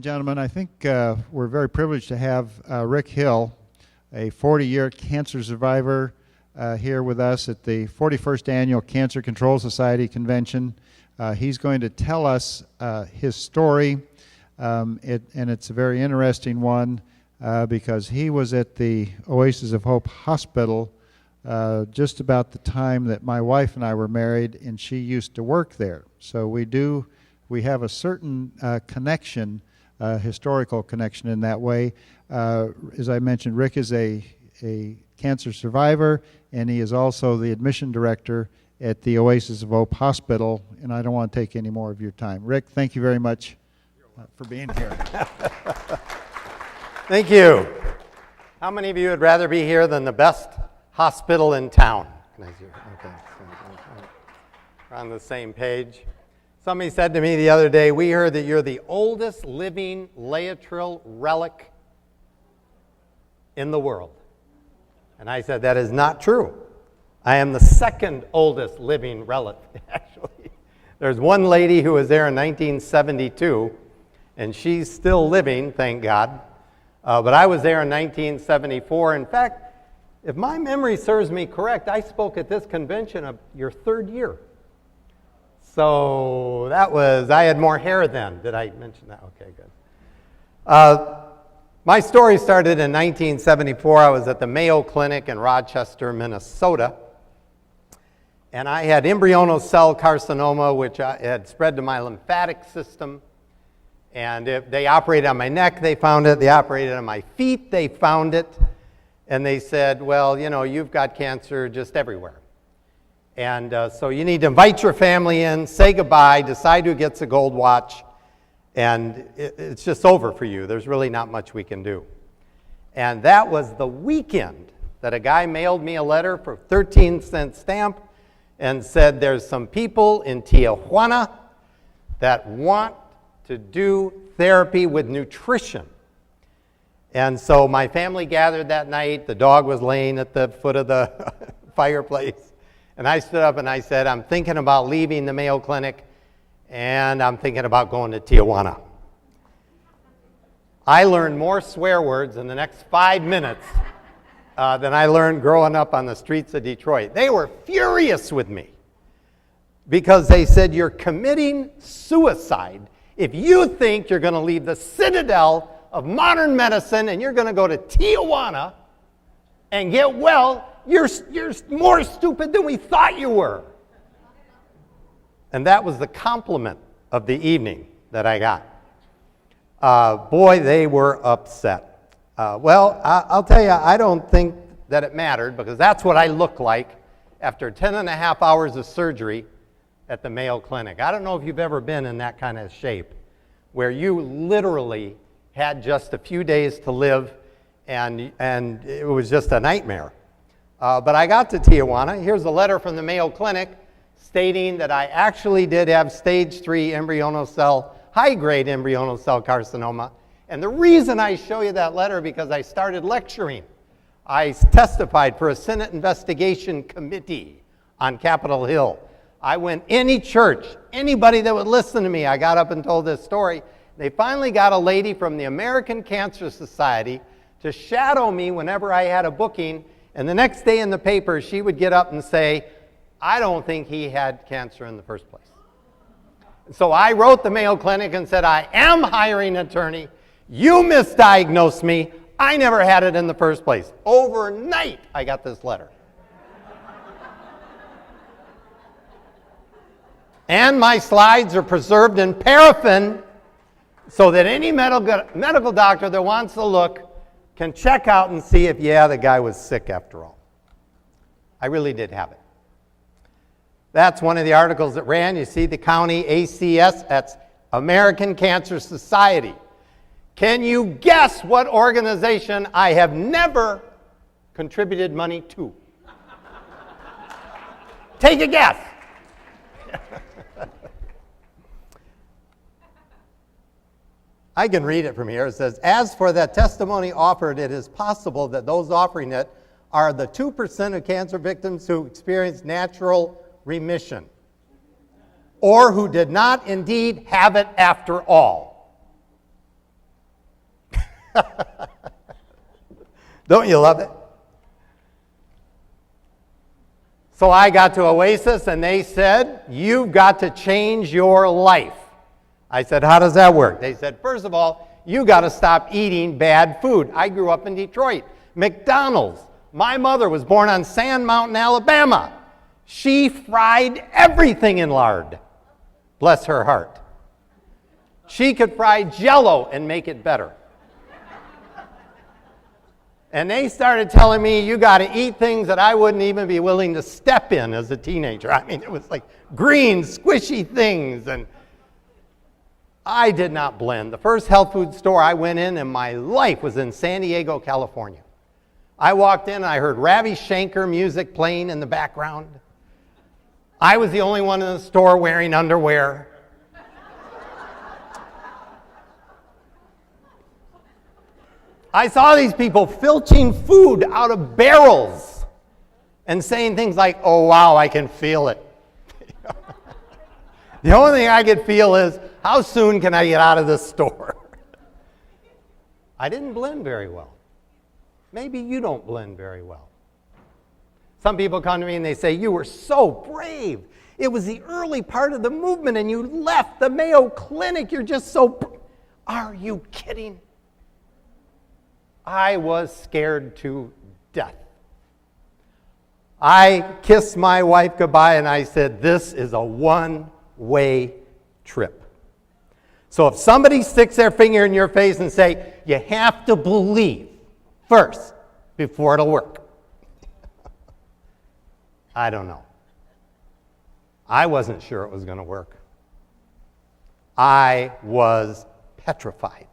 Gentlemen, I think we're very privileged to have Rick Hill, a 40-year cancer survivor, here with us at the 41st Annual Cancer Control Society Convention. He's going to tell us his story, and it's a very interesting one because he was at the Oasis of Hope Hospital just about the time that my wife and I were married, and she used to work there. So we have a certain connection, historical connection in that way. As I mentioned, Rick is a cancer survivor, and he is also the admission director at the Oasis of Hope Hospital, and I don't want to take any more of your time. Rick, thank you very much for being here. Thank you. How many of you would rather be here than the best hospital in town? Okay. We're on the same page. Somebody said to me the other day, we heard that you're the oldest living Laetrile relic in the world. And I said, that is not true. I am the second oldest living relic, actually. There's one lady who was there in 1972, and she's still living, thank God. But I was there in 1974. In fact, if my memory serves me correct, I spoke at this convention of your third year. So I had more hair then. Did I mention that? Okay, good. My story started in 1974. I was at the Mayo Clinic in Rochester, Minnesota. And I had embryonal cell carcinoma, which had spread to my lymphatic system. And they operated on my neck, they found it. They operated on my feet, they found it. And they said, well, you know, you've got cancer just everywhere. And so you need to invite your family in, say goodbye, decide who gets a gold watch, and it's just over for you. There's really not much we can do. And that was the weekend that a guy mailed me a letter for 13-cent stamp and said, there's some people in Tijuana that want to do therapy with nutrition. And so my family gathered that night. The dog was laying at the foot of the fireplace. And I stood up and I said, I'm thinking about leaving the Mayo Clinic, and I'm thinking about going to Tijuana. I learned more swear words in the next 5 minutes than I learned growing up on the streets of Detroit. They were furious with me because they said, you're committing suicide if you think you're going to leave the citadel of modern medicine and you're going to go to Tijuana and get well. You're more stupid than we thought you were. And that was the compliment of the evening that I got. Boy, they were upset. Well, I'll tell you, I don't think that it mattered because that's what I look like after 10 and a half hours of surgery at the Mayo Clinic. I don't know if you've ever been in that kind of shape where you literally had just a few days to live and it was just a nightmare. But I got to Tijuana. Here's a letter from the Mayo Clinic stating that I actually did have stage 3 high-grade embryonal cell carcinoma. And the reason I show you that letter because I started lecturing. I testified for a Senate investigation committee on Capitol Hill. I went any church, anybody that would listen to me, I got up and told this story. They finally got a lady from the American Cancer Society to shadow me whenever I had a booking. And the next day in the paper, she would get up and say, I don't think he had cancer in the first place. So I wrote the Mayo Clinic and said, I am hiring an attorney. You misdiagnosed me. I never had it in the first place. Overnight, I got this letter. And my slides are preserved in paraffin so that any medical doctor that wants to look can check out and see if, yeah, the guy was sick after all. I really did have it. That's one of the articles that ran. You see the county ACS, that's American Cancer Society. Can you guess what organization I have never contributed money to? Take a guess. I can read it from here. It says, as for that testimony offered, it is possible that those offering it are the 2% of cancer victims who experience natural remission, or who did not indeed have it after all. Don't you love it? So I got to Oasis and they said, you've got to change your life. I said, how does that work? They said, first of all, you got to stop eating bad food. I grew up in Detroit. McDonald's. My mother was born on Sand Mountain, Alabama. She fried everything in lard. Bless her heart. She could fry Jell-O and make it better. And they started telling me, you got to eat things that I wouldn't even be willing to step in as a teenager. I mean, it was like green, squishy things. And I did not blend. The first health food store I went in my life was in San Diego, California. I walked in and I heard Ravi Shankar music playing in the background. I was the only one in the store wearing underwear. I saw these people filching food out of barrels and saying things like, oh, wow, I can feel it. The only thing I could feel is, how soon can I get out of this store? I didn't blend very well. Maybe you don't blend very well. Some people come to me and they say, you were so brave. It was the early part of the movement and you left the Mayo Clinic. You're just so... Are you kidding? I was scared to death. I kissed my wife goodbye and I said, this is a one-way trip. So if somebody sticks their finger in your face and say, you have to believe first before it'll work. I don't know. I wasn't sure it was going to work. I was petrified.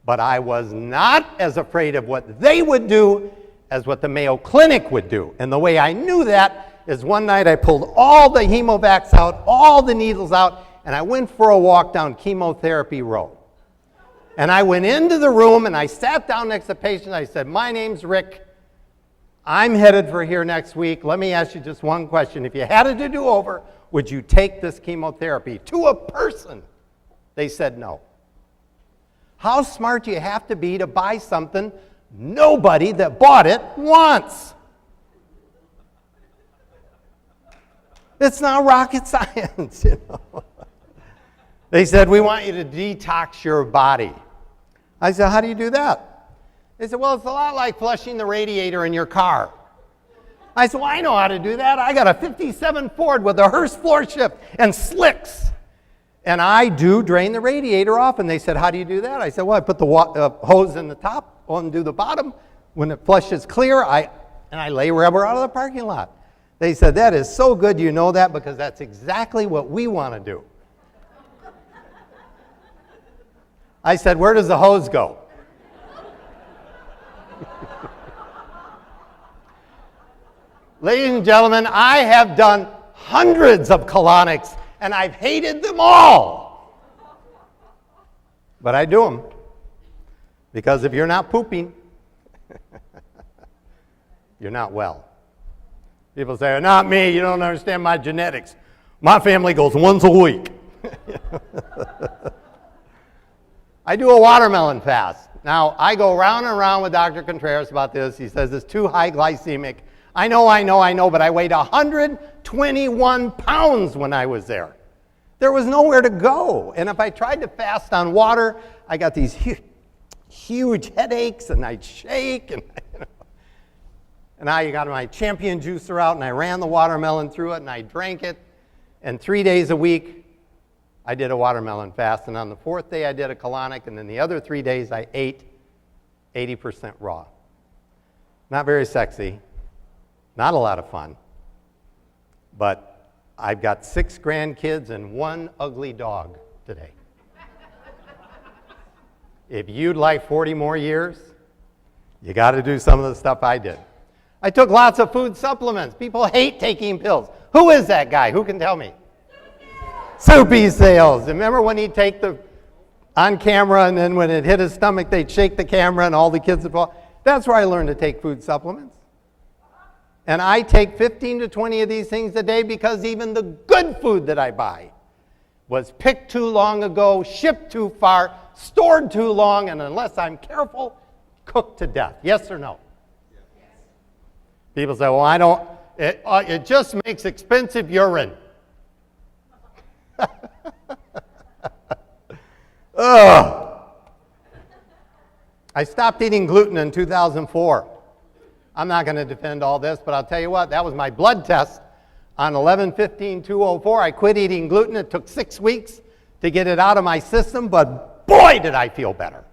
But I was not as afraid of what they would do as what the Mayo Clinic would do. And the way I knew that is one night I pulled all the Hemovacs out, all the needles out, and I went for a walk down chemotherapy row. And I went into the room and I sat down next to the patient. I said, my name's Rick. I'm headed for here next week. Let me ask you just one question. If you had it to do over, would you take this chemotherapy? To a person, they said no. How smart do you have to be to buy something nobody that bought it wants? It's not rocket science, you know. They said, we want you to detox your body. I said, how do you do that? They said, well, it's a lot like flushing the radiator in your car. I said, well, I know how to do that. I got a 57 Ford with a Hurst floor shift and slicks. And I do drain the radiator off. And they said, how do you do that? I said, well, I put the hose in the top, undo the bottom. When it flushes clear, I lay rubber out of the parking lot. They said, that is so good you know that because that's exactly what we want to do. I said, where does the hose go? Ladies and gentlemen, I have done hundreds of colonics and I've hated them all. But I do them because if you're not pooping, you're not well. People say, not me, you don't understand my genetics. My family goes once a week. I do a watermelon fast. Now, I go round and round with Dr. Contreras about this. He says it's too high glycemic. I know, but I weighed 121 pounds when I was there. There was nowhere to go. And if I tried to fast on water, I got these huge headaches, and I'd shake. And I got my champion juicer out, and I ran the watermelon through it, and I drank it. And 3 days a week, I did a watermelon fast. And on the fourth day, I did a colonic. And then the other 3 days, I ate 80% raw. Not very sexy. Not a lot of fun. But I've got 6 grandkids and 1 ugly dog today. If you'd like 40 more years, you got to do some of the stuff I did. I took lots of food supplements. People hate taking pills. Who is that guy? Who can tell me? Soupy Sales. Remember when he'd take the on camera and then when it hit his stomach, they'd shake the camera and all the kids would fall? That's where I learned to take food supplements. And I take 15 to 20 of these things a day because even the good food that I buy was picked too long ago, shipped too far, stored too long, and unless I'm careful, cooked to death. Yes or no? Yes. People say, well, I don't, it just makes expensive urine. Ugh. I stopped eating gluten in 2004. I'm not going to defend all this, but I'll tell you what, that was my blood test on 11/15/204. I quit eating gluten. It took 6 weeks to get it out of my system, but boy, did I feel better.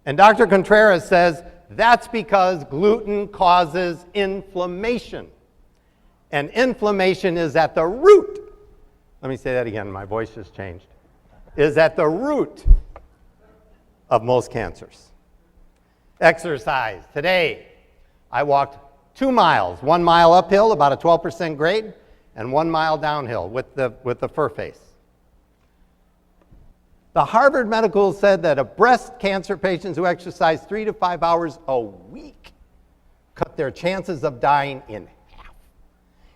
And Dr. Contreras says that's because gluten causes inflammation. And inflammation is at the root. Let me say that again, my voice just changed. Is at the root of most cancers. Exercise. Today, I walked 2 miles, 1 mile uphill, about a 12% grade, and 1 mile downhill with the fur face. The Harvard Medical said that breast cancer patients who exercise 3 to 5 hours a week cut their chances of dying in half.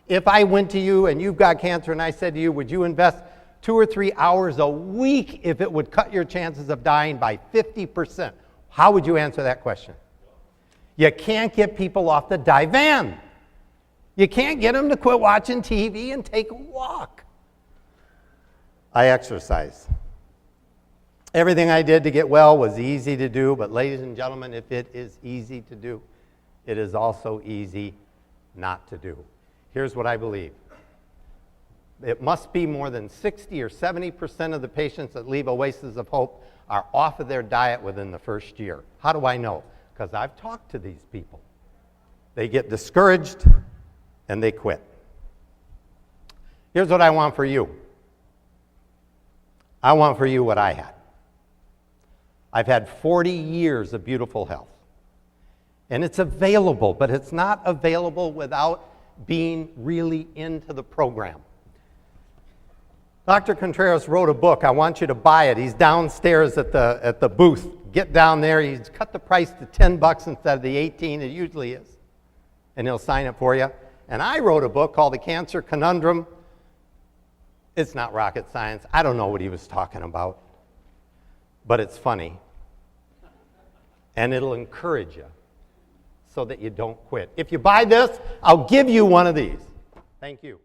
If I went to you and you've got cancer and I said to you, would you invest 2 or 3 hours a week if it would cut your chances of dying by 50%? How would you answer that question? You can't get people off the divan. You can't get them to quit watching TV and take a walk. I exercise. Everything I did to get well was easy to do, but ladies and gentlemen, if it is easy to do, it is also easy not to do. Here's what I believe. It must be more than 60 or 70% of the patients that leave Oasis of Hope are off of their diet within the first year. How do I know? Because I've talked to these people. They get discouraged and they quit. Here's what I want for you. I want for you what I had. I've had 40 years of beautiful health. And it's available, but it's not available without being really into the program. Dr. Contreras wrote a book. I want you to buy it. He's downstairs at the booth. Get down there. He's cut the price to $10 instead of the 18 it usually is. And he'll sign it for you. And I wrote a book called The Cancer Conundrum. It's not rocket science. I don't know what he was talking about. But it's funny. And it'll encourage you so that you don't quit. If you buy this, I'll give you one of these. Thank you.